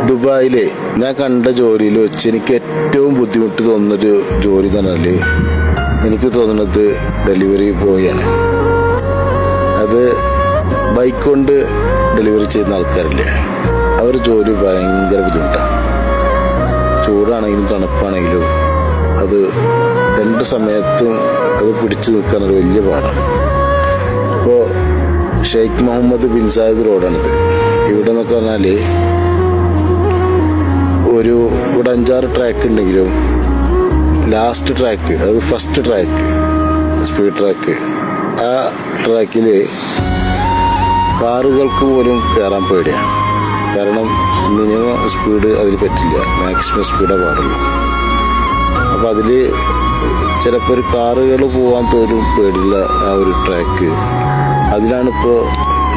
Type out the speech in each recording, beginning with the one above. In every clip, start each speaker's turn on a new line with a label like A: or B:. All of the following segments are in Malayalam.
A: ദുബായിൽ ഞാൻ കണ്ട ജോലിയിൽ വെച്ച് എനിക്ക് ഏറ്റവും ബുദ്ധിമുട്ട് തോന്നുന്നൊരു ജോലി തന്നെ എനിക്ക് തോന്നുന്നത് ഡെലിവറി ബോയാണ്. അത് ബൈക്ക് കൊണ്ട് ഡെലിവറി ചെയ്യുന്ന ആൾക്കാരില്ലേ, അവർ ജോലി ഭയങ്കര ബുദ്ധിമുട്ടാണ്. ചൂടാണെങ്കിലും തണുപ്പാണെങ്കിലും അത് രണ്ട് സമയത്തും അത് പിടിച്ചു നിൽക്കാനൊരു വലിയ പാടാണ്. ഇപ്പോൾ ഷെയ്ഖ് മുഹമ്മദ് ബിൻ സായിദ് റോഡാണിത്. ഇവിടെ എന്നൊക്കെ പറഞ്ഞാൽ ഇവിടെ 5-6 ട്രാക്ക് ഉണ്ടെങ്കിലും ലാസ്റ്റ് ട്രാക്ക്, അത് ഫസ്റ്റ് ട്രാക്ക് സ്പീഡ് ട്രാക്ക്, ആ ട്രാക്കിൽ കാറുകൾക്ക് പോലും കയറാൻ പേടിയാണ്. കാരണം മിനിമം സ്പീഡ് അതിൽ പറ്റില്ല, മാക്സിമം സ്പീഡേ പാടുള്ളൂ. അപ്പോൾ അതിൽ ചിലപ്പോൾ ഒരു കാറുകൾ പോകാൻ തോന്നും പേടിയുള്ള ആ ഒരു ട്രാക്ക്, അതിലാണിപ്പോൾ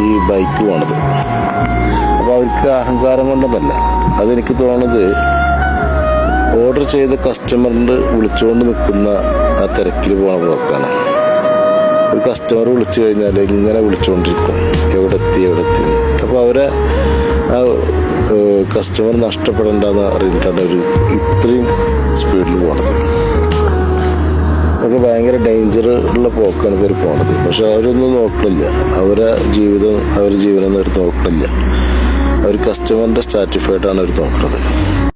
A: ഈ ബൈക്ക് പോണത്. അപ്പോൾ അവർക്ക് അഹങ്കാരം കൊണ്ടൊന്നല്ല, അതെനിക്ക് തോന്നുന്നത് ഓർഡർ ചെയ്ത കസ്റ്റമറിൻ്റെ വിളിച്ചുകൊണ്ട് നിൽക്കുന്ന ആ തിരക്കിൽ പോണ പോക്കാണ്. ഒരു കസ്റ്റമർ വിളിച്ചു കഴിഞ്ഞാൽ ഇങ്ങനെ വിളിച്ചുകൊണ്ടിരിക്കും, എവിടെ എത്തി. അപ്പോൾ അവരെ ആ കസ്റ്റമർ നഷ്ടപ്പെടേണ്ടെന്ന് അറിഞ്ഞിട്ടാണ് അവർ ഇത്രയും സ്പീഡിൽ പോണത്. അതൊക്കെ ഭയങ്കര ഡേഞ്ചർ ഉള്ള പോക്കാണ് ഇവർ പോണത്. പക്ഷെ അവരൊന്നും നോക്കണില്ല, അവരുടെ ജീവനം അവർ നോക്കണില്ല. അവർ കസ്റ്റമറിൻ്റെ സാറ്റിസ്ഫൈഡാണ് അവർ നോക്കുന്നത്.